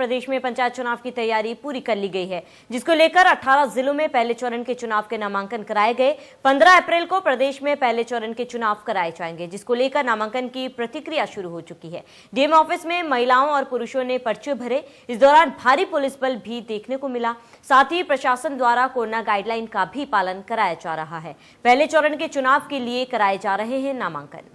प्रदेश में पंचायत चुनाव की तैयारी पूरी कर ली गई है, जिसको लेकर 18 जिलों में पहले चरण के चुनाव के नामांकन कराए गए। 15 अप्रैल को प्रदेश में पहले चरण के चुनाव कराए जाएंगे, जिसको लेकर नामांकन की प्रतिक्रिया शुरू हो चुकी है। डीएम ऑफिस में महिलाओं और पुरुषों ने पर्चे भरे। इस दौरान भारी पुलिस बल भी देखने को मिला। साथ ही प्रशासन द्वारा कोरोना गाइडलाइन का भी पालन कराया जा रहा है। पहले चरण के चुनाव के लिए कराए जा रहे हैं नामांकन।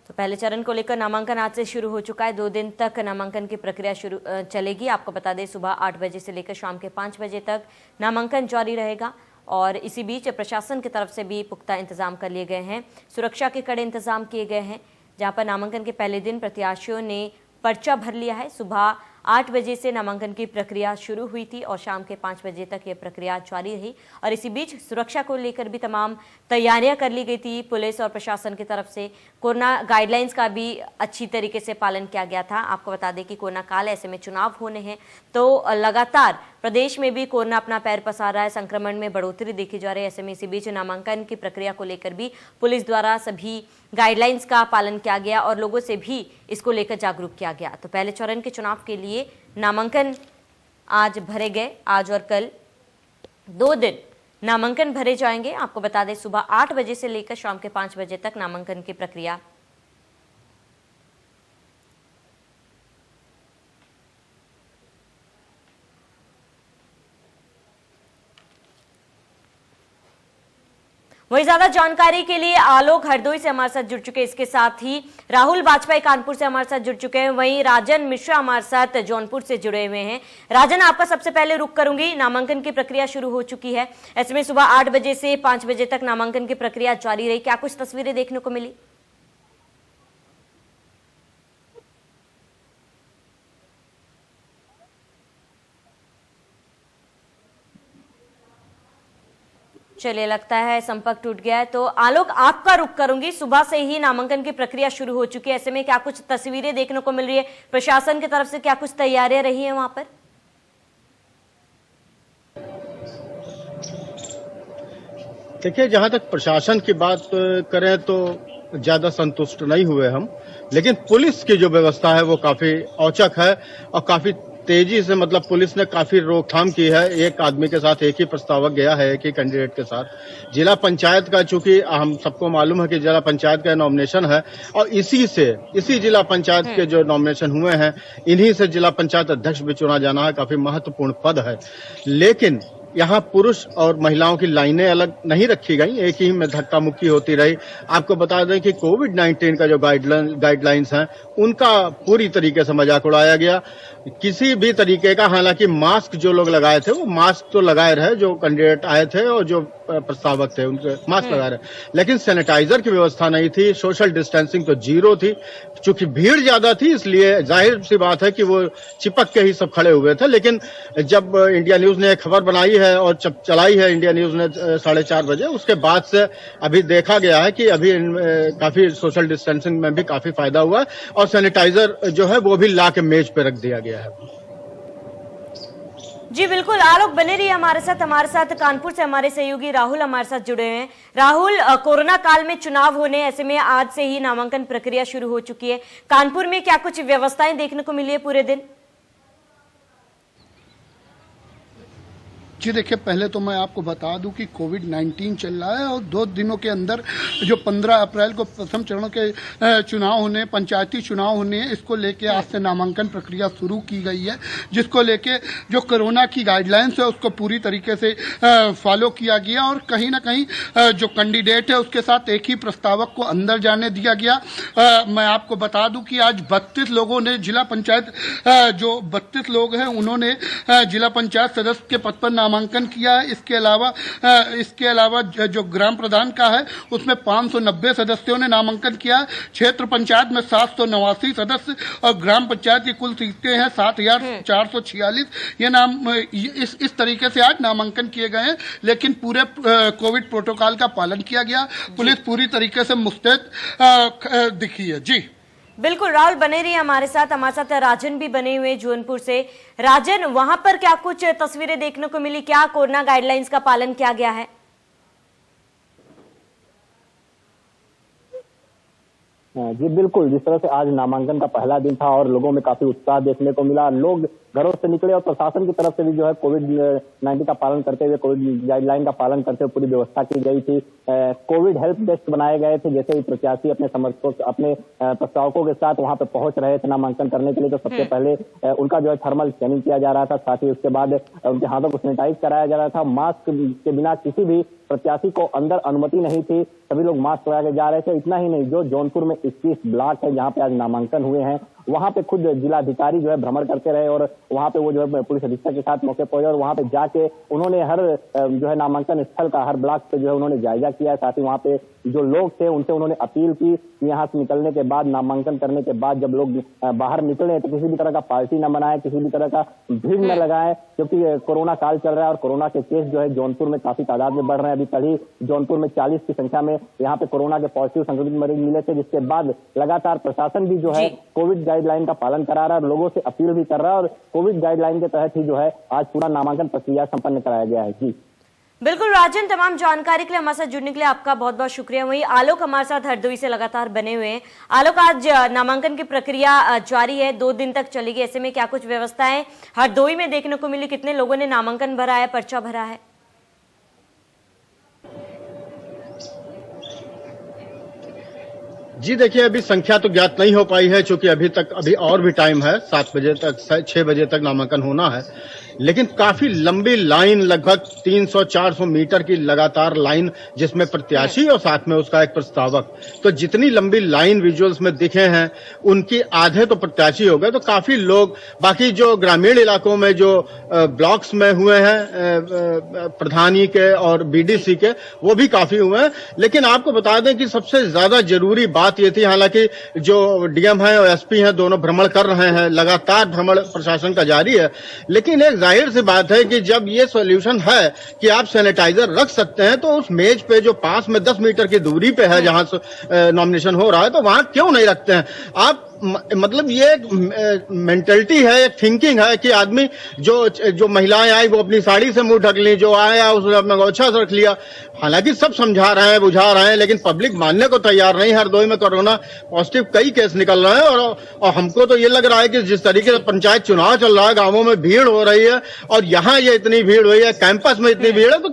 तो पहले चरण को लेकर नामांकन आज से शुरू हो चुका है। 2 दिन तक नामांकन की प्रक्रिया शुरू चलेगी। आपको बता दें, सुबह 8 बजे से लेकर शाम के 5 बजे तक नामांकन जारी रहेगा। और इसी बीच प्रशासन की तरफ से भी पुख्ता इंतजाम कर लिए गए हैं। सुरक्षा के कड़े इंतजाम किए गए हैं। जहां पर नामांकन के पहले दिन प्रत्याशियों ने पर्चा भर लिया है। सुबह 8 बजे से नामांकन की प्रक्रिया शुरू हुई थी और शाम के 5 बजे तक ये प्रक्रिया जारी रही। और इसी बीच सुरक्षा को लेकर भी तमाम तैयारियां कर ली गई थी। पुलिस और प्रशासन की तरफ से कोरोना गाइडलाइंस का भी अच्छी तरीके से पालन किया गया था। आपको बता दें कि कोरोना काल, ऐसे में चुनाव होने हैं, तो लगातार प्रदेश में भी कोरोना अपना पैर पसार रहा है। संक्रमण में बढ़ोतरी देखी जा रही है। ऐसे में इसी बीच नामांकन की प्रक्रिया को लेकर भी पुलिस द्वारा सभी गाइडलाइंस का पालन किया गया और लोगों से भी इसको लेकर जागरूक किया गया। तो पहले चरण के चुनाव के लिए नामांकन आज भरे गए। आज और कल 2 दिन नामांकन भरे जाएंगे। आपको बता दें, सुबह 8 बजे से लेकर शाम के 5 बजे तक नामांकन की प्रक्रिया वही ज्यादा जानकारी के लिए आलोक हरदोई से हमारे साथ जुड़ चुके हैं। इसके साथ ही राहुल बाजपेयी कानपुर से हमारे साथ जुड़ चुके हैं। वहीं राजन मिश्रा हमारे साथ जौनपुर से जुड़े हुए हैं। राजन, आपका सबसे पहले रुख करूंगी। नामांकन की प्रक्रिया शुरू हो चुकी है। ऐसे में सुबह 8 बजे से 5 बजे तक नामांकन की प्रक्रिया जारी रही। क्या कुछ तस्वीरें देखने को मिली? चलिए, लगता है संपर्क टूट गया है। तो आलोक, आपका रुख करूंगी। सुबह से ही नामांकन की प्रक्रिया शुरू हो चुकी है। ऐसे में क्या कुछ तस्वीरें देखने को मिल रही है? प्रशासन की तरफ से क्या कुछ तैयारियां रही हैं वहां पर? देखिए, जहां तक प्रशासन की बात करें तो ज्यादा संतुष्ट नहीं हुए हम, लेकिन पुलिस की जो व्यवस्था है वो काफी औचक है और काफी तेजी से, मतलब पुलिस ने काफी रोकथाम की है। एक आदमी के साथ एक ही प्रस्तावक गया है, एक ही कैंडिडेट के साथ। जिला पंचायत का, चूंकि हम सबको मालूम है कि जिला पंचायत का नॉमिनेशन है और इसी जिला पंचायत के जो नॉमिनेशन हुए हैं, इन्हीं से जिला पंचायत अध्यक्ष भी चुना जाना है। काफी महत्वपूर्ण पद है। लेकिन यहाँ पुरुष और महिलाओं की लाइनें अलग नहीं रखी गई, एक ही में धक्का मुक्की होती रही। आपको बता दें कि कोविड-19 का जो गाइडलाइंस हैं, उनका पूरी तरीके से मजाक उड़ाया गया। किसी भी तरीके का, हालांकि मास्क जो लोग लगाए थे वो मास्क तो लगाए रहे, जो कैंडिडेट आए थे और जो प्रस्तावक थे उनके मास्क लगाए रहे, लेकिन सैनिटाइजर की व्यवस्था नहीं थी। सोशल डिस्टेंसिंग तो 0 थी। चूंकि भीड़ ज्यादा थी, इसलिए जाहिर सी बात है कि वो चिपक के ही सब खड़े हुए थे। लेकिन जब इंडिया न्यूज ने खबर बनाई है और जब चलाई है इंडिया न्यूज ने 4:30 बजे, उसके बाद से अभी देखा गया है कि अभी काफी सोशल डिस्टेंसिंग में भी काफी फायदा हुआ है और सैनिटाइजर जो है वो भी ला के मेज पे रख दिया गया है। जी बिल्कुल, आलोक बने रहिए हमारे साथ कानपुर से हमारे सहयोगी राहुल हमारे साथ जुड़े हैं। राहुल, कोरोना काल में चुनाव होने, ऐसे में आज से ही नामांकन प्रक्रिया शुरू हो चुकी है। कानपुर में क्या कुछ व्यवस्थाएं देखने को मिली है पूरे दिन? जी देखिए, पहले तो मैं आपको बता दूं कि कोविड-19 चल रहा है और 2 दिनों के अंदर जो 15 अप्रैल को प्रथम चरण के चुनाव होने, पंचायती चुनाव होने, इसको लेके आज से नामांकन प्रक्रिया शुरू की गई है। जिसको लेके जो कोरोना की गाइडलाइंस है उसको पूरी तरीके से फॉलो किया गया और कहीं ना कहीं जो कैंडिडेट है उसके साथ एक ही प्रस्तावक को अंदर जाने दिया गया। मैं आपको बता दूं कि आज 32 लोगों ने जिला पंचायत, जो 32 लोग हैं उन्होंने जिला पंचायत सदस्य के पद पर नामांकन किया है। इसके अलावा जो ग्राम प्रधान का है उसमें 590 सदस्यों ने नामांकन किया है। क्षेत्र पंचायत में 789 सदस्य और ग्राम पंचायत की कुल सीटें हैं 7,446। ये नाम इस तरीके से आज नामांकन किए गए हैं, लेकिन पूरे कोविड प्रोटोकॉल का पालन किया गया। पुलिस पूरी तरीके से मुस्तैद दिखी है। जी बिल्कुल, राहुल बने रहिए हमारे साथ राजन भी बने हुए जौनपुर से। राजन, वहां पर क्या कुछ तस्वीरें देखने को मिली? क्या कोरोना गाइडलाइंस का पालन किया गया है? जी बिल्कुल, जिस तरह से आज नामांकन का पहला दिन था और लोगों में काफी उत्साह देखने को मिला, लोग घरों से निकले और प्रशासन की तरफ से भी जो है कोविड-19 का पालन करते हुए, कोविड गाइडलाइन का पालन करते हुए पूरी व्यवस्था की गई थी। कोविड हेल्प डेस्क बनाए गए थे, जैसे ही प्रत्याशी अपने समर्थकों, अपने प्रस्तावकों के साथ वहां पे पहुंच रहे थे नामांकन करने के लिए, तो सबसे पहले उनका जो है थर्मल स्कैनिंग किया जा रहा था, साथ ही उसके बाद उनके हाथों को सैनिटाइज कराया जा रहा था। मास्क के बिना किसी भी प्रत्याशी को अंदर अनुमति नहीं थी, सभी लोग मास्क लगा के जा रहे थे। इतना ही नहीं, जो जौनपुर में 21 ब्लॉक है जहां पे आज नामांकन हुए हैं, वहां पे खुद जिलाधिकारी जो है भ्रमण करते रहे और वहां पे वो जो है पुलिस अधीक्षक के साथ मौके पहुंचे और वहां पे जाके उन्होंने हर जो है नामांकन स्थल का, हर ब्लॉक पे जो है उन्होंने जायजा किया। साथ ही वहां पे जो लोग थे उनसे उन्होंने अपील की कि यहाँ से निकलने के बाद, नामांकन करने के बाद जब लोग बाहर निकले तो किसी भी तरह का पार्टी न बनाए, किसी भी तरह का भीड़ न लगाए, क्योंकि कोरोना काल चल रहा है और कोरोना के केस जो है जौनपुर में काफी तादाद में बढ़ रहे हैं। अभी कल ही जौनपुर में 40 की संख्या में यहाँ पे कोरोना के पॉजिटिव संक्रमित मरीज मिले थे, जिसके बाद लगातार प्रशासन भी जो है कोविड गाइडलाइन का पालन करा रहा है और लोगों से अपील भी कर रहा है और कोविड गाइडलाइन के तहत ही जो है आज पूरा नामांकन प्रक्रिया संपन्न कराया गया है। जी बिल्कुल राजन, तमाम जानकारी के लिए हमारे साथ जुड़ने के लिए आपका बहुत बहुत शुक्रिया। वही आलोक हमारे साथ हरदोई से लगातार बने हुए हैं। आलोक, आज नामांकन की प्रक्रिया जारी है, 2 दिन तक चलेगी, ऐसे में क्या कुछ व्यवस्थाएं हरदोई में देखने को मिली? कितने लोगों ने नामांकन भरा है, पर्चा भरा है? जी देखिए, अभी संख्या तो ज्ञात नहीं हो पाई है, क्योंकि अभी और भी टाइम है, 7 बजे तक, 6 बजे तक नामांकन होना है। लेकिन काफी लंबी लाइन, लगभग 300-400 मीटर की लगातार लाइन, जिसमें प्रत्याशी और साथ में उसका एक प्रस्तावक। तो जितनी लंबी लाइन विजुअल्स में दिखे हैं, उनकी आधे तो प्रत्याशी हो गए, तो काफी लोग, बाकी जो ग्रामीण इलाकों में जो ब्लॉक्स में हुए हैं प्रधानी के और बीडीसी के, वो भी काफी हुए हैं। लेकिन आपको बता दें कि सबसे ज्यादा जरूरी बात ये थी, हालांकि जो डीएम है और एसपी हैं दोनों भ्रमण कर रहे हैं, लगातार भ्रमण प्रशासन का जारी है, लेकिन एक जाहिर सी बात है कि जब ये सॉल्यूशन है कि आप सैनिटाइजर रख सकते हैं, तो उस मेज पे जो पास में 10 मीटर की दूरी पे है जहां से नॉमिनेशन हो रहा है, तो वहां क्यों नहीं रखते हैं आप? मतलब ये एक मेंटलिटी है, एक थिंकिंग है कि आदमी जो महिलाएं आई वो अपनी साड़ी से मुंह ढक ली, जो आया उसने अपना गौछा से रख लिया। हालांकि सब समझा रहे हैं, बुझा रहे हैं, लेकिन पब्लिक मानने को तैयार नहीं। हरदोई में कोरोना पॉजिटिव कई केस निकल रहे हैं और हमको तो ये लग रहा है कि जिस तरीके से पंचायत चुनाव चल रहा है, गांवों में भीड़ हो रही है और यहाँ ये इतनी भीड़ हुई है, कैंपस में इतनी भीड़ है, तो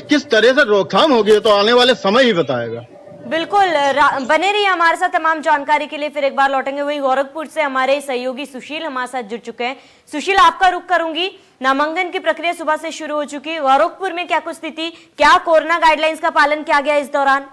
किस तरह से रोकथाम होगी तो आने वाले समय ही बताएगा। बिल्कुल, बने रहिए हमारे साथ तमाम जानकारी के लिए। फिर एक बार लौटेंगे। वहीं गोरखपुर से हमारे सहयोगी सुशील हमारे साथ जुड़ चुके हैं। सुशील, आपका रुख करूंगी। नामांकन की प्रक्रिया सुबह से शुरू हो चुकी है, गोरखपुर में क्या कुछ स्थिति, क्या कोरोना गाइडलाइंस का पालन किया गया इस दौरान?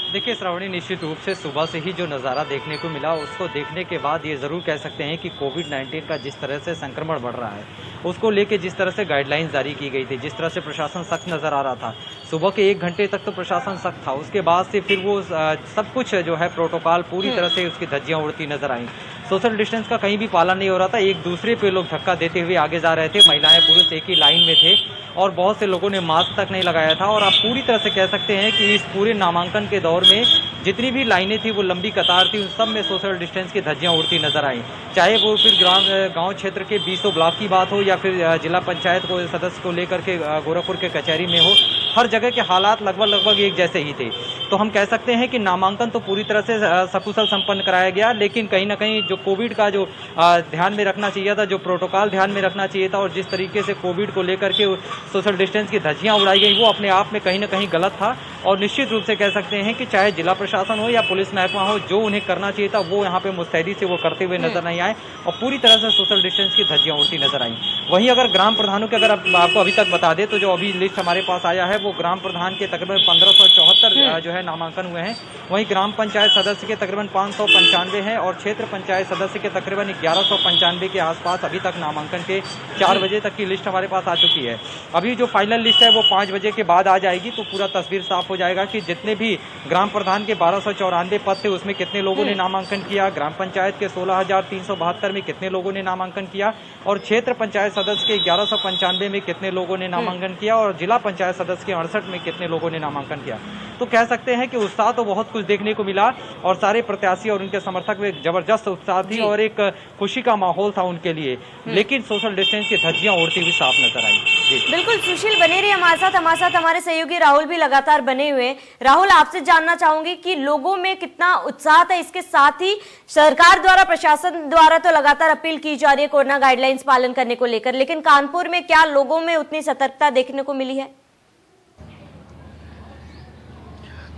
देखिए श्रावणी, निश्चित रूप से सुबह से ही जो नज़ारा देखने को मिला, उसको देखने के बाद ये ज़रूर कह सकते हैं कि कोविड-19 का जिस तरह से संक्रमण बढ़ रहा है, उसको लेके जिस तरह से गाइडलाइंस जारी की गई थी, जिस तरह से प्रशासन सख्त नज़र आ रहा था, सुबह के 1 घंटे तक तो प्रशासन सख्त था, उसके बाद से फिर वो सब कुछ जो है प्रोटोकॉल पूरी तरह से उसकी धज्जियाँ उड़ती नजर आई। सोशल डिस्टेंस का कहीं भी पालन नहीं हो रहा था, एक दूसरे पे लोग धक्का देते हुए आगे जा रहे थे, महिलाएं पुरुष एक ही लाइन में थे और बहुत से लोगों ने मास्क तक नहीं लगाया था। और आप पूरी तरह से कह सकते हैं कि इस पूरे नामांकन के दौर में जितनी भी लाइनें थी, वो लंबी कतार थी, उन सब में सोशल डिस्टेंस की धज्जियां उड़ती नजर आई। चाहे वो फिर गांव क्षेत्र के 20 ब्लॉक की बात हो या फिर जिला पंचायत को सदस्य को लेकर के गोरखपुर के कचहरी में हो, हर जगह के हालात लगभग एक जैसे ही थे। तो हम कह सकते हैं कि नामांकन तो पूरी तरह से सकुशल संपन्न कराया गया, लेकिन कहीं ना कहीं जो कोविड का जो ध्यान में रखना चाहिए था, जो प्रोटोकॉल ध्यान में रखना चाहिए था और जिस तरीके से कोविड को लेकर के सोशल डिस्टेंस की धज्जियां उड़ाई गई, वो अपने आप में कहीं ना कहीं गलत था। और निश्चित रूप से कह सकते हैं कि चाहे जिला प्रशासन हो या पुलिस महकमा हो, जो उन्हें करना चाहिए था वो यहाँ पे मुस्तैदी से वो करते हुए नजर नहीं आए और पूरी तरह से सोशल डिस्टेंस की धज्जियां उड़ती नजर आई। वहीं अगर ग्राम प्रधानों के अगर आपको अभी तक बता दें तो जो अभी लिस्ट हमारे पास आया है, वो ग्राम प्रधान के तकरीबन 1574 जो है नामांकन हुए हैं। वहीं ग्राम पंचायत सदस्य के तकरीबन 595 हैं और क्षेत्र पंचायत सदस्य के तकरीबन 1195 के आसपास अभी तक नामांकन के 4 बजे तक की लिस्ट हमारे पास आ चुकी है। अभी जो फाइनल लिस्ट है वो 5 बजे के बाद आ जाएगी, तो पूरा तस्वीर साफ हो जाएगा कि जितने भी ग्राम प्रधान के 1294 पद थे उसमें कितने लोगों ने नामांकन किया, ग्राम पंचायत के 16,372 में कितने लोगों ने नामांकन किया और क्षेत्र पंचायत सदस्य के 1195 में कितने लोगों ने नामांकन किया और जिला पंचायत सदस्य के 68 में कितने लोगों ने नामांकन किया। तो कह सकते हैं कि उत्साह तो बहुत कुछ देखने को मिला और सारे प्रत्याशी और उनके समर्थक में जबरदस्त उत्साह थी और एक खुशी का माहौल था उनके लिए, लेकिन सोशल डिस्टेंस की धज्जियां उड़ती हुई साफ नजर आई। बिल्कुल सुशील बने रहिए हमारे साथ हमारे सहयोगी राहुल भी लगातार बने हुए। राहुल, आपसे जानना चाहूंगी कि लोगों में कितना उत्साह था, इसके साथ ही सरकार द्वारा, प्रशासन द्वारा तो लगातार अपील की जा रही है कोरोना गाइडलाइंस पालन करने को लेकर, लेकिन कानपुर में क्या लोगों में उतनी सतर्कता देखने को मिली है?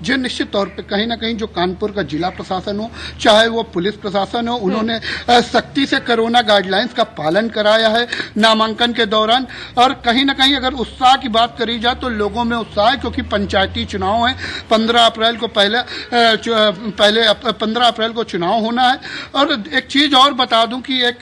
जी निश्चित तौर पे कहीं ना कहीं जो कानपुर का जिला प्रशासन हो चाहे वो पुलिस प्रशासन हो, उन्होंने सख्ती से कोरोना गाइडलाइंस का पालन कराया है नामांकन के दौरान। और कहीं ना कहीं अगर उत्साह की बात करी जाए तो लोगों में उत्साह है, क्योंकि पंचायती चुनाव है, 15 अप्रैल को 15 अप्रैल को चुनाव होना है। और एक चीज और बता दूं कि एक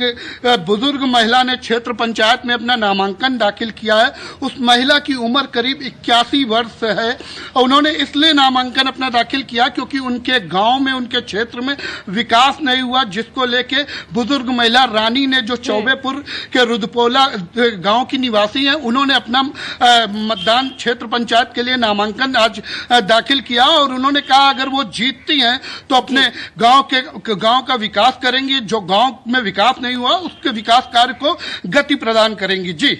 बुजुर्ग महिला ने क्षेत्र पंचायत में अपना नामांकन दाखिल किया है। उस महिला की उम्र करीब 81 वर्ष है। उन्होंने इसलिए नामांकन अपना दाखिल किया क्योंकि उनके गांव में, उनके क्षेत्र में विकास नहीं हुआ, जिसको लेके बुजुर्ग महिला रानी ने, जो चौबेपुर के रुदपोला गांव की निवासी हैं, उन्होंने अपना मतदान क्षेत्र पंचायत के लिए नामांकन आज दाखिल किया और उन्होंने कहा अगर वो जीतती हैं तो अपने गांव का विकास करेंगी, जो गांव में विकास नहीं हुआ उसके विकास कार्य को गति प्रदान करेंगी। जी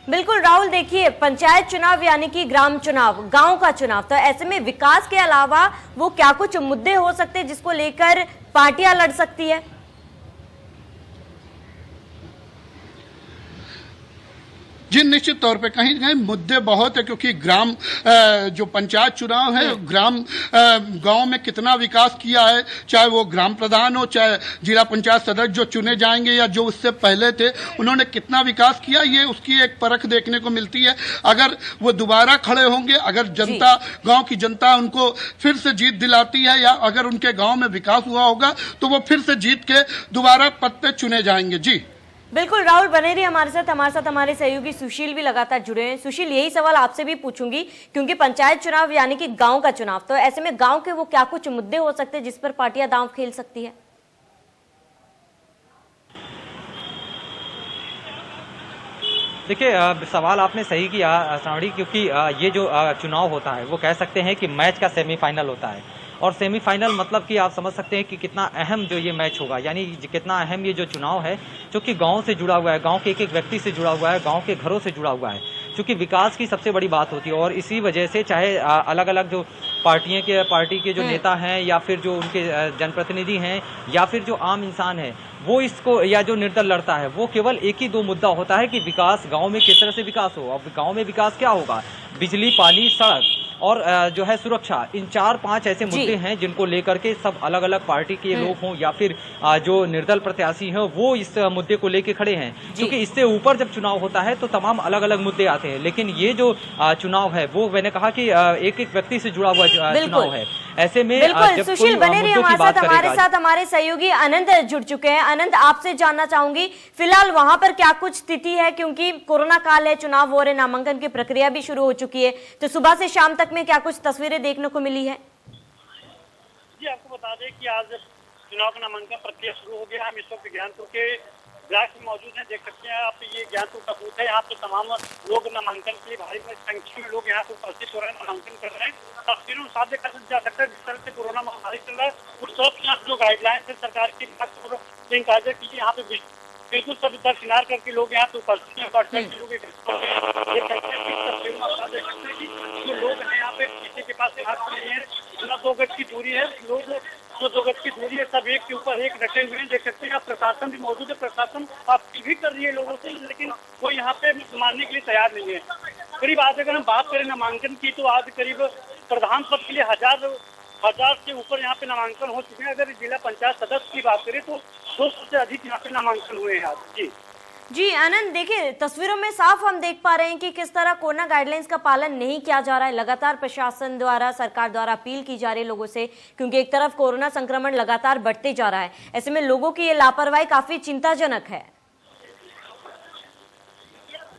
बिल्कुल राहुल, देखिए पंचायत चुनाव यानी कि ग्राम चुनाव, गांव का चुनाव, तो ऐसे में विकास के अलावा वो क्या कुछ मुद्दे हो सकते हैं जिसको लेकर पार्टियां लड़ सकती है? जी निश्चित तौर पे कहीं कहीं मुद्दे बहुत है, क्योंकि ग्राम जो पंचायत चुनाव है, गांव में कितना विकास किया है, चाहे वो ग्राम प्रधान हो चाहे जिला पंचायत सदस्य जो चुने जाएंगे या जो उससे पहले थे, उन्होंने कितना विकास किया, ये उसकी एक परख देखने को मिलती है। अगर वो दोबारा खड़े होंगे, अगर जनता, गांव की जनता उनको फिर से जीत दिलाती है या अगर उनके गाँव में विकास हुआ होगा तो वो फिर से जीत के दोबारा पद पे चुने जाएंगे। जी बिल्कुल राहुल बने रहिए हमारे साथ हमारे सहयोगी सुशील भी लगातार जुड़े हैं। सुशील, यही सवाल आपसे भी पूछूंगी क्योंकि पंचायत चुनाव यानी कि गांव का चुनाव, तो ऐसे में गांव के वो क्या कुछ मुद्दे हो सकते हैं जिस पर पार्टियां दांव खेल सकती है? देखिए, सवाल आपने सही किया श्रावणी, क्योंकि ये जो चुनाव होता है वो कह सकते हैं कि मैच का सेमीफाइनल होता है और सेमीफाइनल मतलब कि आप समझ सकते हैं कि कितना अहम जो ये मैच होगा, यानी कितना अहम ये जो चुनाव है, जो कि गांव से जुड़ा हुआ है, गांव के एक एक व्यक्ति से जुड़ा हुआ है, गांव के घरों से जुड़ा हुआ है, क्योंकि विकास की सबसे बड़ी बात होती है। और इसी वजह से चाहे अलग अलग जो पार्टी के जो नेता हैं या फिर जो उनके जनप्रतिनिधि हैं या फिर जो आम इंसान है, वो इसको या जो निर्दल लड़ता है, वो केवल एक ही दो मुद्दा होता है कि विकास गांव में किस तरह से विकास हो। अब गांव में विकास क्या होगा? बिजली, पानी, सड़क और जो है सुरक्षा, इन 4-5 ऐसे मुद्दे हैं जिनको लेकर के सब अलग अलग पार्टी के लोग हों या फिर जो निर्दल प्रत्याशी हैं वो इस मुद्दे को लेके खड़े हैं, क्योंकि इससे ऊपर जब चुनाव होता है तो तमाम अलग अलग मुद्दे आते हैं। लेकिन ये जो चुनाव है वो मैंने कहा कि एक एक व्यक्ति से जुड़ा हुआ चुनाव है। ऐसे में बिल्कुल सुशील बने रहिए हमारे साथ हमारे सहयोगी अनंत जुड़ चुके हैं। अनंत, आपसे जानना चाहूंगी फिलहाल वहां पर क्या कुछ स्थिति है, क्योंकि कोरोना काल है, चुनाव हो रहे, नामांकन की प्रक्रिया भी शुरू हो चुकी है, तो सुबह से शाम तक में क्या कुछ तस्वीरें देखने को मिली है? जी आपको बता दें कि आज चुनाव का नामांकन प्रक्रिया शुरू हो गया। हम इस वक्त ज्ञानपुर के ब्लॉक में मौजूद हैं, देख सकते हैं आप, ये ज्ञानपुर का बूथ है। यहाँ पे तमाम लोग नामांकन के लिए भारी संख्या में लोग यहाँ पे उपस्थित हो रहे हैं, नामांकन कर रहे हैं। तस्वीरों में साफ देखा जा सकता है जिस तरह से कोरोना महामारी चल रहा है, उस वक्त जो गाइडलाइंस है सरकार की, यहाँ पे बिल्कुल सब दरकिनार करके लोग यहाँ पे उपस्थित हैं। जो लोग हैं यहाँ पे, किसी के पास मास्क नहीं है, 2 गज की दूरी है, लोग जो 2 गज की दूरी है सब एक के ऊपर एक रखे हुए हैं। देख सकते हैं आप, प्रशासन भी मौजूद है, प्रशासन अपील भी कर रही है लोगों से, लेकिन कोई यहाँ पे मानने के लिए तैयार नहीं है। करीब आज अगर हम बात करें नामांकन की तो आज करीब प्रधान पद के लिए हजार से ऊपर यहाँ पे नामांकन हो चुके हैं। अगर जिला पंचायत सदस्य की बात करें तो 200 से अधिक यहाँ पे नामांकन हुए हैं आज। जी आनंद, देखिए तस्वीरों में साफ हम देख पा रहे हैं कि किस तरह कोरोना गाइडलाइंस का पालन नहीं किया जा रहा है। लगातार प्रशासन द्वारा, सरकार द्वारा अपील की जा रही है लोगों से, क्योंकि एक तरफ कोरोना संक्रमण लगातार बढ़ते जा रहा है। ऐसे में लोगों की ये लापरवाही काफी चिंताजनक है।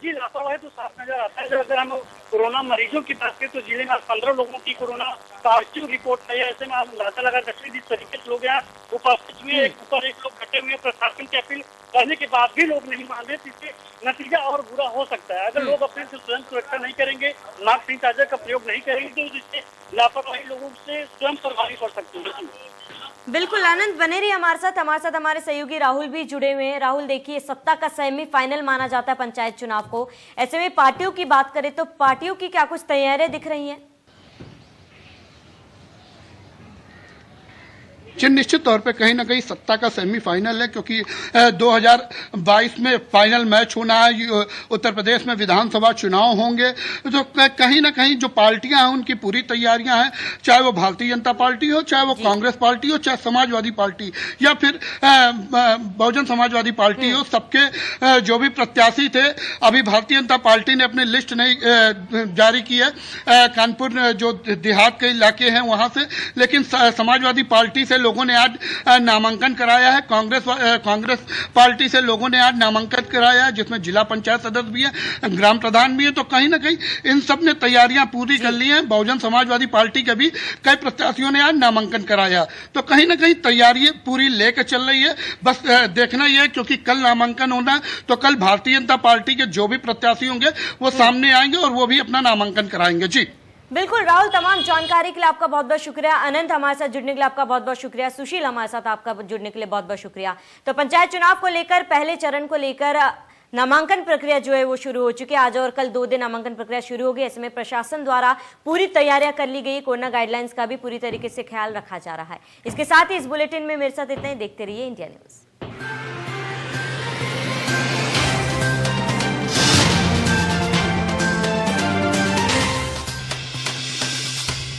जी लापरवाही तो साफ नजर आता है। अगर हम कोरोना मरीजों की बात करें तो जिले में 15 लोगों की कोरोना पॉजिटिव रिपोर्ट आई है। ऐसे में आप अंदाजा लगा सकते हैं जिस तरीके से लोग यहाँ उपस्थित हुए, एक ऊपर एक लोग घटे हुए, प्रशासन की अपील करने के बाद भी लोग नहीं मान रहे, इससे नतीजा और बुरा हो सकता है। अगर लोग अपने से स्वयं सुरक्षा नहीं करेंगे, मास्क सैनिटाइजर का प्रयोग नहीं करेंगे तो जिससे लापरवाही लोगों से स्वयं पर भारी पड़ सकती है। बिल्कुल आनंद, बने रहिए हमारे साथ हमारे सहयोगी राहुल भी जुड़े हुए हैं। राहुल, देखिए सत्ता का सेमीफाइनल माना जाता है पंचायत चुनाव को, ऐसे में पार्टियों की बात करें तो पार्टियों की क्या कुछ तैयारियां दिख रही हैं? निश्चित तौर पे कहीं ना कहीं सत्ता का सेमीफाइनल है, क्योंकि 2022 में फाइनल मैच होना है। उत्तर प्रदेश में विधानसभा चुनाव होंगे, तो कहीं ना कहीं जो पार्टियां हैं उनकी पूरी तैयारियां हैं, चाहे वो भारतीय जनता पार्टी हो, चाहे वो कांग्रेस पार्टी हो, चाहे समाजवादी पार्टी या फिर बहुजन समाजवादी पार्टी हो। सबके जो भी प्रत्याशी थे, अभी भारतीय जनता पार्टी ने अपनी लिस्ट नहीं जारी की है, कानपुर जो देहात के इलाके हैं वहां से, लेकिन समाजवादी पार्टी से लोगों ने आज नामांकन कराया है। कांग्रेस पार्टी से लोगों ने आज नामांकन कराया है, जिसमें जिला पंचायत सदस्य भी है, ग्राम प्रधान भी है। तो कहीं ना कहीं इन सब ने तैयारियां पूरी कर ली हैं। बहुजन समाजवादी पार्टी के भी कई प्रत्याशियों ने आज नामांकन कराया, तो कहीं ना कहीं तैयारी पूरी लेकर चल रही है। बस देखना यह है, क्योंकि कल नामांकन होना है, तो कल भारतीय जनता पार्टी के जो भी प्रत्याशी होंगे वो सामने आएंगे और वो भी अपना नामांकन कराएंगे। जी बिल्कुल राहुल, तमाम जानकारी के लिए आपका बहुत बहुत शुक्रिया। अनंत, हमारे साथ जुड़ने के लिए आपका बहुत बहुत शुक्रिया। सुशील, हमारे साथ आपका जुड़ने के लिए बहुत बहुत शुक्रिया। तो पंचायत चुनाव को लेकर, पहले चरण को लेकर नामांकन प्रक्रिया जो है वो शुरू हो चुकी है। आज और कल 2 दिन नामांकन प्रक्रिया शुरू होगी। ऐसे में प्रशासन द्वारा पूरी तैयारियां कर ली गई। कोरोना गाइडलाइंस का भी पूरी तरीके से ख्याल रखा जा रहा है। इसके साथ ही इस बुलेटिन में मेरे साथ इतना ही। देखते रहिए इंडिया न्यूज।